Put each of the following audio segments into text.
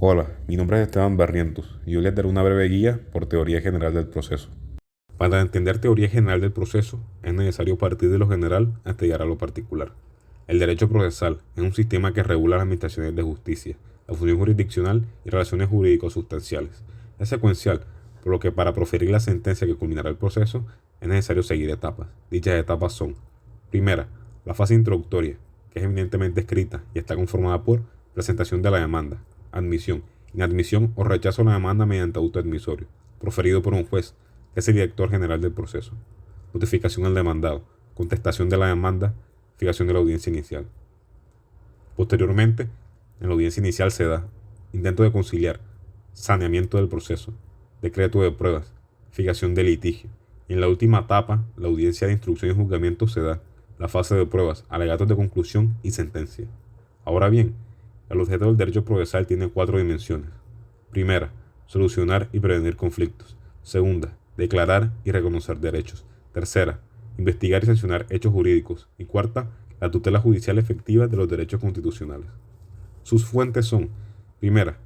Hola, mi nombre es Esteban Barrientos y hoy les daré una breve guía por teoría general del proceso. Para entender teoría general del proceso es necesario partir de lo general hasta llegar a lo particular. El derecho procesal es un sistema que regula las administraciones de justicia, la función jurisdiccional y relaciones jurídico-sustanciales. Es secuencial, por lo que para proferir la sentencia que culminará el proceso es necesario seguir etapas. Dichas etapas son: primera, la fase introductoria, que es eminentemente escrita y está conformada por presentación de la demanda, admisión, inadmisión o rechazo a la demanda mediante auto admisorio, proferido por un juez, que es el director general del proceso. Notificación al demandado, contestación de la demanda, fijación de la audiencia inicial. Posteriormente, en la audiencia inicial se da intento de conciliar, saneamiento del proceso, decreto de pruebas, fijación de litigio. Y en la última etapa, la audiencia de instrucción y juzgamiento se da la fase de pruebas, alegatos de conclusión y sentencia. Ahora bien, el objeto del derecho procesal tiene cuatro dimensiones. Primera, solucionar y prevenir conflictos. Segunda, declarar y reconocer derechos. Tercera, investigar y sancionar hechos jurídicos. Y cuarta, la tutela judicial efectiva de los derechos constitucionales. Sus fuentes son: primera,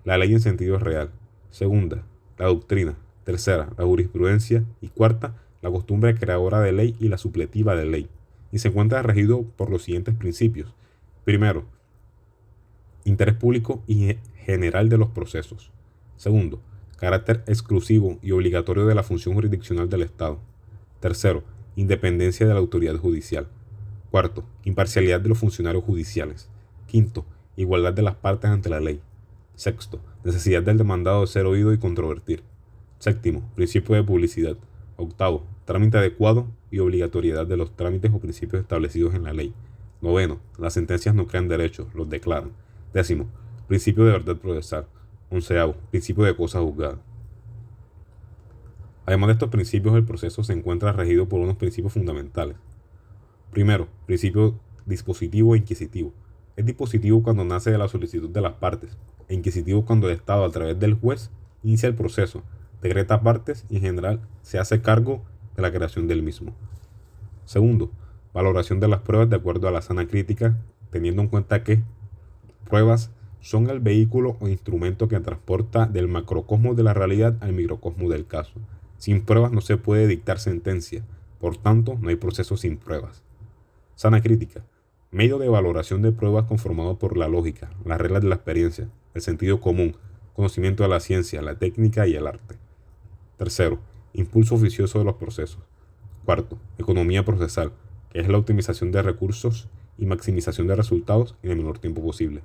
la ley en sentido real; segunda, la doctrina; tercera, la jurisprudencia; y cuarta, la costumbre creadora de ley y la supletiva de ley. Y se encuentra regido por los siguientes principios. Primero, interés público y general de los procesos. Segundo, carácter exclusivo y obligatorio de la función jurisdiccional del Estado. Tercero, independencia de la autoridad judicial. Cuarto, imparcialidad de los funcionarios judiciales. Quinto, igualdad de las partes ante la ley. Sexto, necesidad del demandado de ser oído y controvertir. Séptimo, principio de publicidad. Octavo, trámite adecuado y obligatoriedad de los trámites o principios establecidos en la ley. Noveno, las sentencias no crean derechos, los declaran. Décimo, principio de verdad procesal. Onceavo, principio de cosa juzgada. Además de estos principios, el proceso se encuentra regido por unos principios fundamentales. Primero, principio dispositivo e inquisitivo. Es dispositivo cuando nace de la solicitud de las partes, e inquisitivo cuando el Estado, a través del juez, inicia el proceso, decreta partes y en general se hace cargo de la creación del mismo. Segundo, valoración de las pruebas de acuerdo a la sana crítica, teniendo en cuenta que pruebas son el vehículo o instrumento que transporta del macrocosmos de la realidad al microcosmos del caso. Sin pruebas no se puede dictar sentencia, por tanto no hay proceso sin pruebas. Sana crítica, medio de valoración de pruebas conformado por la lógica, las reglas de la experiencia, el sentido común, conocimiento de la ciencia, la técnica y el arte. Tercero, impulso oficioso de los procesos. Cuarto, economía procesal, que es la optimización de recursos y maximización de resultados en el menor tiempo posible.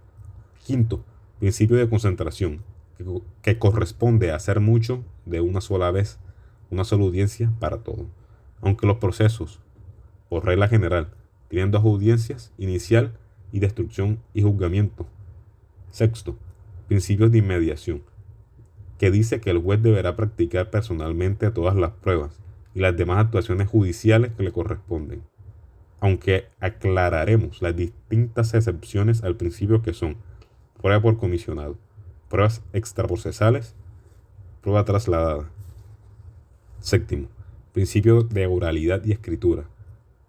Quinto, principio de concentración, que corresponde a hacer mucho de una sola vez, una sola audiencia para todo. Aunque los procesos, por regla general, tienen dos audiencias, inicial y de instrucción y juzgamiento. Sexto, principios de inmediación, que dice que el juez deberá practicar personalmente todas las pruebas y las demás actuaciones judiciales que le corresponden, aunque aclararemos las distintas excepciones al principio, que son prueba por comisionado, pruebas extraprocesales, prueba trasladada. Séptimo, principio de oralidad y escritura.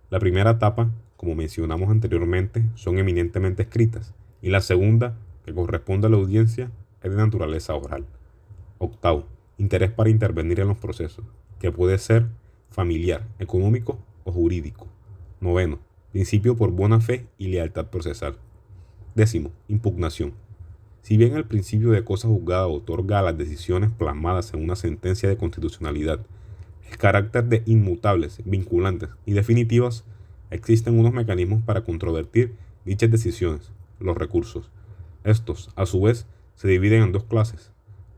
La primera etapa, como mencionamos anteriormente, son eminentemente escritas, y la segunda, que corresponde a la audiencia, es de naturaleza oral. Octavo, interés para intervenir en los procesos, que puede ser familiar, económico o jurídico. Noveno, principio por buena fe y lealtad procesal. Décimo, impugnación. Si bien el principio de cosa juzgada otorga a las decisiones plasmadas en una sentencia de constitucionalidad el carácter de inmutables, vinculantes y definitivas, existen unos mecanismos para controvertir dichas decisiones, los recursos. Estos, a su vez, se dividen en dos clases.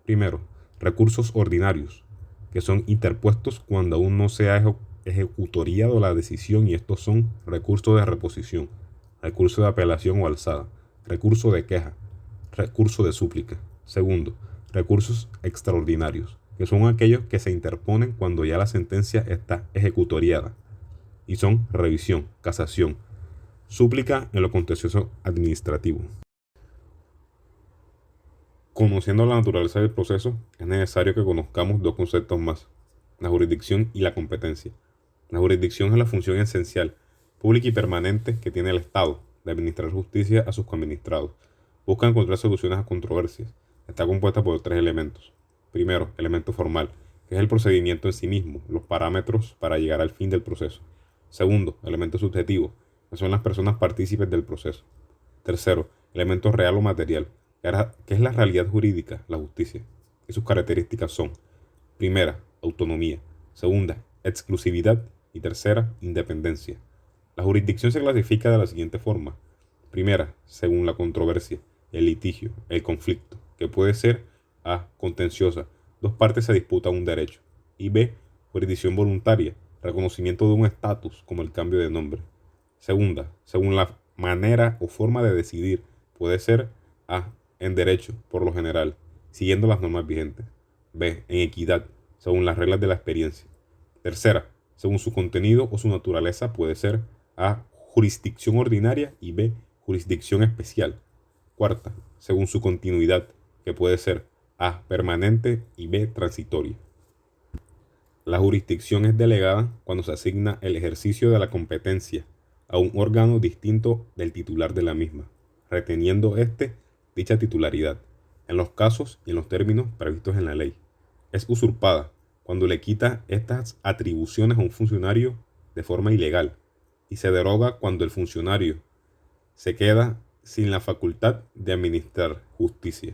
Primero, recursos ordinarios, que son interpuestos cuando aún no se ha ejecutoriado la decisión, y estos son recurso de reposición, recurso de apelación o alzada, recurso de queja, recurso de súplica. Segundo, recursos extraordinarios, que son aquellos que se interponen cuando ya la sentencia está ejecutoriada, y son revisión, casación, súplica en lo contencioso administrativo. Conociendo la naturaleza del proceso, es necesario que conozcamos dos conceptos más: la jurisdicción y la competencia. La jurisdicción es la función esencial, pública y permanente que tiene el Estado de administrar justicia a sus coadministrados, busca encontrar soluciones a controversias. Está compuesta por tres elementos. Primero, elemento formal, que es el procedimiento en sí mismo, los parámetros para llegar al fin del proceso. Segundo, elemento subjetivo, que son las personas partícipes del proceso. Tercero, elemento real o material, que es la realidad jurídica, la justicia. Y sus características son: primera, autonomía; segunda, exclusividad; y tercera, independencia. La jurisdicción se clasifica de la siguiente forma. Primera, según la controversia, el litigio, el conflicto, que puede ser: A, contenciosa, dos partes se disputan un derecho; y B, jurisdicción voluntaria, reconocimiento de un estatus como el cambio de nombre. Segunda, según la manera o forma de decidir, puede ser: A, en derecho, por lo general, siguiendo las normas vigentes; B, en equidad, según las reglas de la experiencia. Tercera, según su contenido o su naturaleza, puede ser: A, jurisdicción ordinaria, y B, jurisdicción especial. Cuarta, según su continuidad, que puede ser: A, permanente, y B, transitoria. La jurisdicción es delegada cuando se asigna el ejercicio de la competencia a un órgano distinto del titular de la misma, reteniendo dicha titularidad, en los casos y en los términos previstos en la ley. Es usurpada cuando le quita estas atribuciones a un funcionario de forma ilegal, y se deroga cuando el funcionario se queda sin la facultad de administrar justicia,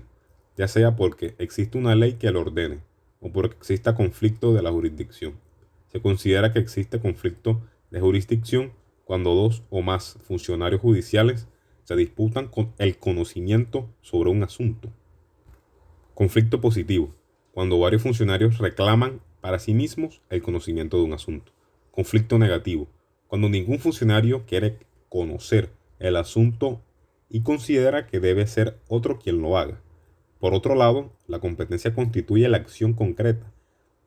ya sea porque existe una ley que lo ordene o porque exista conflicto de la jurisdicción. Se considera que existe conflicto de jurisdicción cuando dos o más funcionarios judiciales se disputan con el conocimiento sobre un asunto. Conflicto positivo, cuando varios funcionarios reclaman para sí mismos el conocimiento de un asunto. Conflicto negativo, cuando ningún funcionario quiere conocer el asunto y considera que debe ser otro quien lo haga. Por otro lado, la competencia constituye la acción concreta,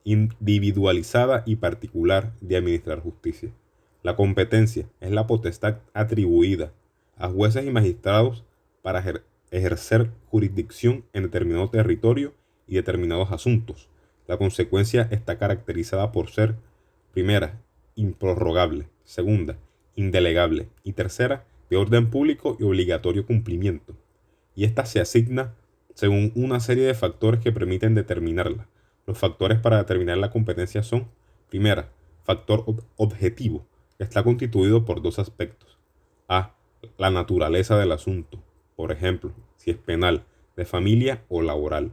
individualizada y particular de administrar justicia. La competencia es la potestad atribuida a jueces y magistrados para ejercer jurisdicción en determinado territorio y determinados asuntos. La consecuencia está caracterizada por ser: primera, improrrogable; segunda, indelegable; y tercera, de orden público y obligatorio cumplimiento. Y esta se asigna según una serie de factores que permiten determinarla. Los factores para determinar la competencia son: primera, factor objetivo, que está constituido por dos aspectos. A, la naturaleza del asunto, por ejemplo, si es penal, de familia o laboral.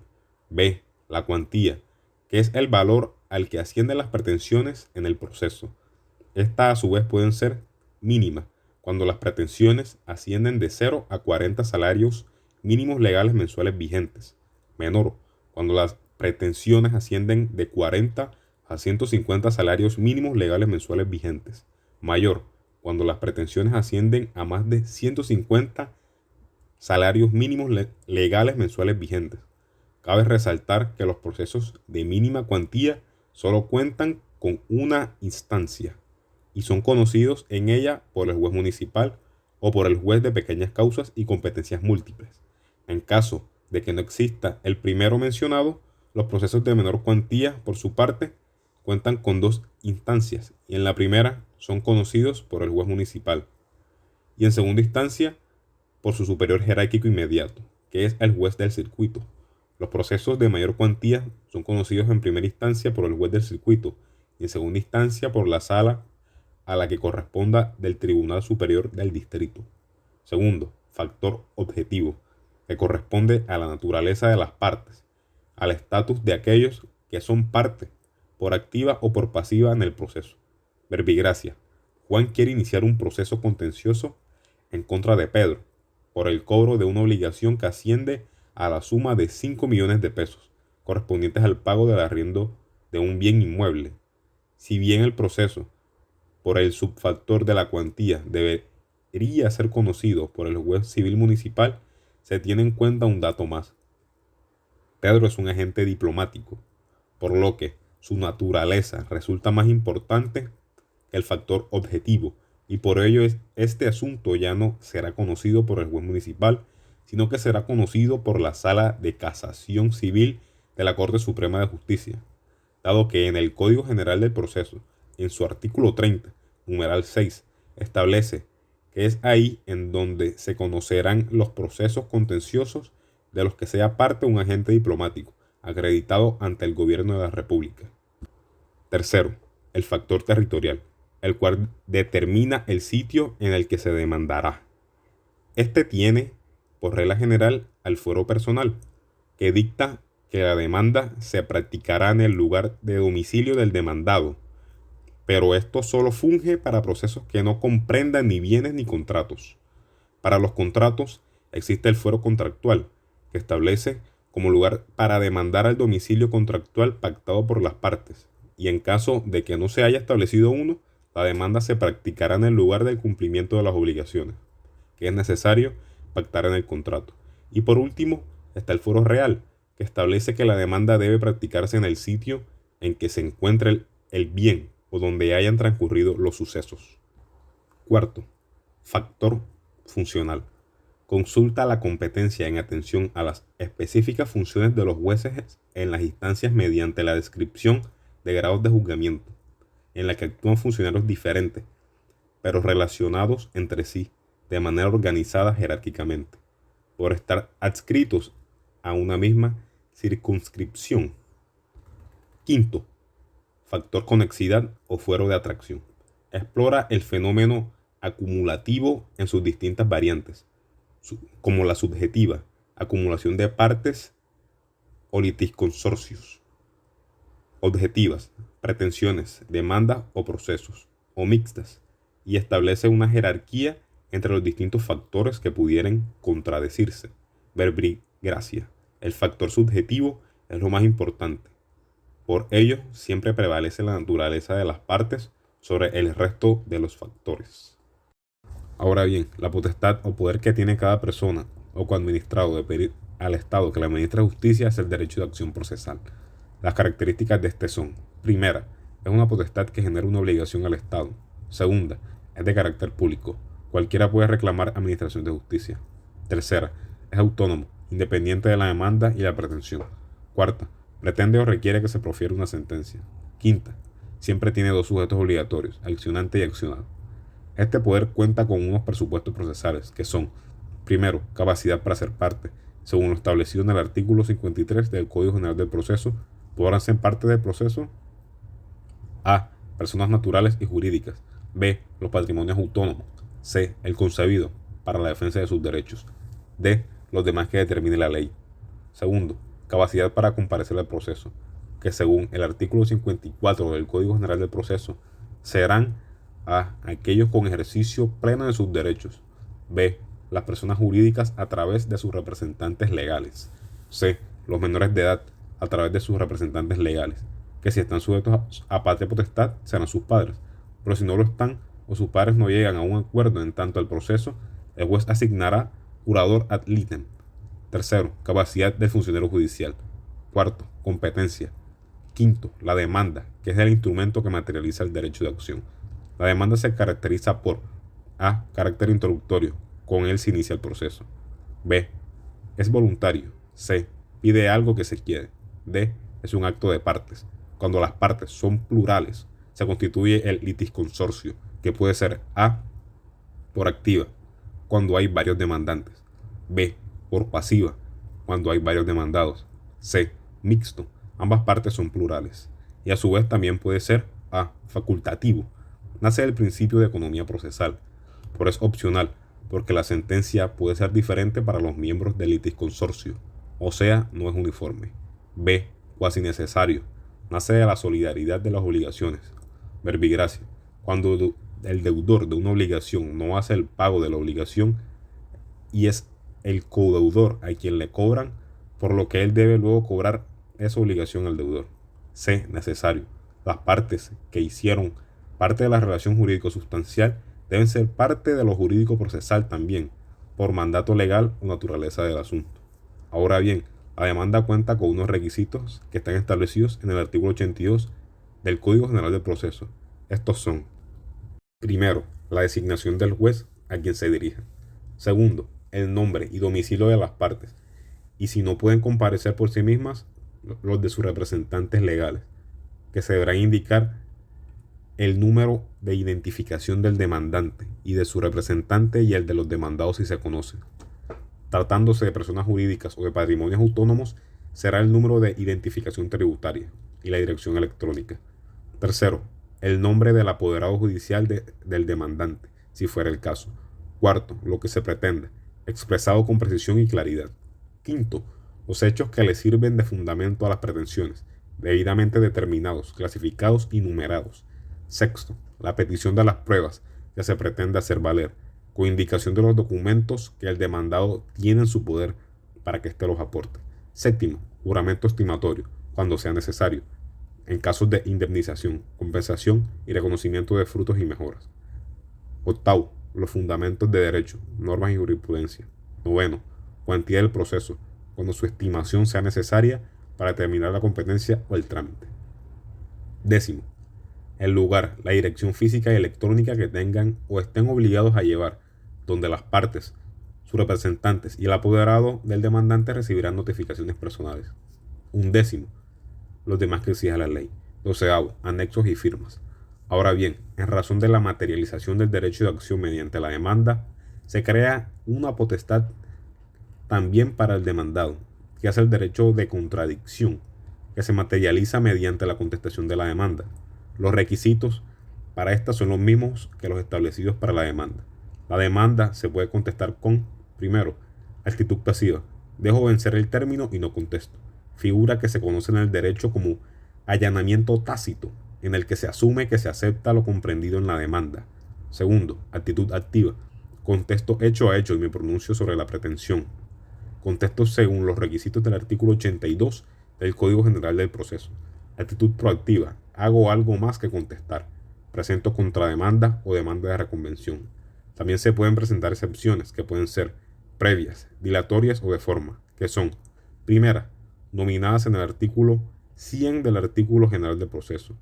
B, la cuantía, que es el valor al que ascienden las pretensiones en el proceso. Estas a su vez pueden ser mínimas, cuando las pretensiones ascienden de 0 a 40 salarios mínimos legales mensuales vigentes. Menor, cuando las pretensiones ascienden de 40 a 150 salarios mínimos legales mensuales vigentes. Mayor, cuando las pretensiones ascienden a más de 150 salarios mínimos legales mensuales vigentes. Cabe resaltar que los procesos de mínima cuantía solo cuentan con una instancia y son conocidos en ella por el juez municipal o por el juez de pequeñas causas y competencias múltiples. En caso de que no exista el primero mencionado, los procesos de menor cuantía, por su parte, cuentan con dos instancias, y en la primera son conocidos por el juez municipal, y en segunda instancia por su superior jerárquico inmediato, que es el juez del circuito. Los procesos de mayor cuantía son conocidos en primera instancia por el juez del circuito y en segunda instancia por la sala a la que corresponda del Tribunal Superior del Distrito. Segundo, factor objetivo, que corresponde a la naturaleza de las partes, al estatus de aquellos que son parte, por activa o por pasiva en el proceso. Verbigracia: Juan quiere iniciar un proceso contencioso en contra de Pedro por el cobro de una obligación que asciende a la suma de 5 millones de pesos, correspondientes al pago del arriendo de un bien inmueble. Si bien el proceso, por el subfactor de la cuantía, debería ser conocido por el juez civil municipal, se tiene en cuenta un dato más. Pedro es un agente diplomático, por lo que su naturaleza resulta más importante que el factor objetivo, y por ello este asunto ya no será conocido por el juez municipal, sino que será conocido por la Sala de Casación Civil de la Corte Suprema de Justicia, dado que en el Código General del Proceso, en su artículo 30, numeral 6, establece que es ahí en donde se conocerán los procesos contenciosos de los que sea parte un agente diplomático acreditado ante el gobierno de la República. Tercero, el factor territorial, el cual determina el sitio en el que se demandará. Este tiene, por regla general, al fuero personal, que dicta que la demanda se practicará en el lugar de domicilio del demandado, pero esto solo funge para procesos que no comprendan ni bienes ni contratos. Para los contratos existe el fuero contractual, que establece como lugar para demandar al domicilio contractual pactado por las partes, y en caso de que no se haya establecido uno, la demanda se practicará en el lugar del cumplimiento de las obligaciones, que es necesario pactar en el contrato. Y por último, está el fuero real, que establece que la demanda debe practicarse en el sitio en que se encuentre el bien o donde hayan transcurrido los sucesos. Cuarto, factor funcional. Consulta la competencia en atención a las específicas funciones de los jueces en las instancias mediante la descripción de grados de juzgamiento, en la que actúan funcionarios diferentes, pero relacionados entre sí de manera organizada jerárquicamente, por estar adscritos a una misma circunscripción. Quinto, factor conexidad o fuero de atracción. Explora el fenómeno acumulativo en sus distintas variantes, como la subjetiva, acumulación de partes o litisconsorcios, objetivas, pretensiones, demandas o procesos, o mixtas, y establece una jerarquía entre los distintos factores que pudieran contradecirse. Verbigracia. El factor subjetivo es lo más importante. Por ello, siempre prevalece la naturaleza de las partes sobre el resto de los factores. Ahora bien, la potestad o poder que tiene cada persona o coadministrado de pedir al Estado que le administre justicia es el derecho de acción procesal. Las características de este son: primera, es una potestad que genera una obligación al Estado. Segunda, es de carácter público. Cualquiera puede reclamar administración de justicia. Tercera, es autónomo, independiente de la demanda y la pretensión. Cuarta, pretende o requiere que se profiera una sentencia. Quinta, siempre tiene dos sujetos obligatorios, accionante y accionado. Este poder cuenta con unos presupuestos procesales que son: primero, capacidad para ser parte. Según lo establecido en el artículo 53 del Código General del Proceso, podrán ser parte del proceso: a. Personas naturales y jurídicas. B. Los patrimonios autónomos. C. El concebido para la defensa de sus derechos. D. Los demás que determine la ley. Segundo, capacidad para comparecer al proceso, que según el artículo 54 del Código General del Proceso, serán a. aquellos con ejercicio pleno de sus derechos. B. Las personas jurídicas a través de sus representantes legales. C. Los menores de edad a través de sus representantes legales, que si están sujetos a patria potestad serán sus padres, pero si no lo están o sus padres no llegan a un acuerdo en tanto al proceso, el juez asignará curador ad litem. Tercero, capacidad del funcionario judicial. Cuarto, competencia. Quinto, la demanda, que es el instrumento que materializa el derecho de acción. La demanda se caracteriza por: a. Carácter introductorio, con él se inicia el proceso. B. Es voluntario. C. Pide algo que se quiere. D. Es un acto de partes. Cuando las partes son plurales, se constituye el litisconsorcio, que puede ser: A. Por activa, cuando hay varios demandantes. B. Por pasiva, cuando hay varios demandados. C. Mixto, ambas partes son plurales. Y a su vez también puede ser: A. Facultativo. Nace del principio de economía procesal, pero es opcional, porque la sentencia puede ser diferente para los miembros del litisconsorcio, o sea, no es uniforme. B. Cuasi necesario. Nace de la solidaridad de las obligaciones. Verbigracia. Cuando el deudor de una obligación no hace el pago de la obligación y es el codeudor a quien le cobran, por lo que él debe luego cobrar esa obligación al deudor. C. Necesario. Las partes que hicieron parte de la relación jurídico sustancial deben ser parte de lo jurídico procesal también, por mandato legal o naturaleza del asunto. Ahora bien, la demanda cuenta con unos requisitos que están establecidos en el artículo 82 del Código General del Proceso. Estos son: primero, la designación del juez a quien se dirija. Segundo, el nombre y domicilio de las partes, y si no pueden comparecer por sí mismas, los de sus representantes legales, que se deberán indicar el número de identificación del demandante y de su representante y el de los demandados si se conocen. Tratándose de personas jurídicas o de patrimonios autónomos, será el número de identificación tributaria y la dirección electrónica. Tercero, el nombre del apoderado judicial del demandante, si fuera el caso. Cuarto, lo que se pretende, expresado con precisión y claridad. Quinto, los hechos que le sirven de fundamento a las pretensiones, debidamente determinados, clasificados y numerados. Sexto, la petición de las pruebas que se pretende hacer valer, con indicación de los documentos que el demandado tiene en su poder para que éste los aporte. Séptimo, juramento estimatorio, cuando sea necesario, en casos de indemnización, compensación y reconocimiento de frutos y mejoras. Octavo, los fundamentos de derecho, normas y jurisprudencia. Noveno, cuantía del proceso, cuando su estimación sea necesaria para determinar la competencia o el trámite. Décimo, el lugar, la dirección física y electrónica que tengan o estén obligados a llevar, donde las partes, sus representantes y el apoderado del demandante recibirán notificaciones personales. Undécimo, los demás que exija la ley. Doceavo, anexos y firmas. Ahora bien, en razón de la materialización del derecho de acción mediante la demanda, se crea una potestad también para el demandado, que es el derecho de contradicción, que se materializa mediante la contestación de la demanda. Los requisitos para esta son los mismos que los establecidos para la demanda. La demanda se puede contestar con, primero, actitud pasiva. Dejo vencer el término y no contesto. Figura que se conoce en el derecho como allanamiento tácito, en el que se asume que se acepta lo comprendido en la demanda. Segundo, actitud activa. Contesto hecho a hecho y me pronuncio sobre la pretensión. Contesto según los requisitos del artículo 82 del Código General del Proceso. Actitud proactiva. Hago algo más que contestar. Presento contrademanda o demanda de reconvención. También se pueden presentar excepciones que pueden ser previas, dilatorias o de forma, que son: primera, nominadas en el artículo 100 del Artículo General del Proceso.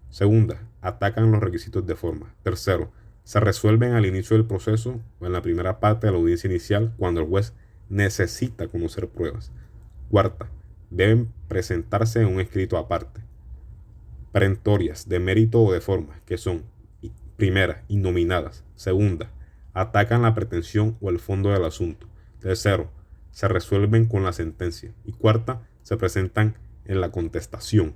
Segunda, atacan los requisitos de forma. Tercero, se resuelven al inicio del proceso o en la primera parte de la audiencia inicial cuando el juez necesita conocer pruebas. Cuarta, deben presentarse en un escrito aparte. Perentorias, de mérito o de forma, que son: primera, innominadas. Segunda, atacan la pretensión o el fondo del asunto. Tercero, se resuelven con la sentencia. Y cuarta, se presentan en la contestación.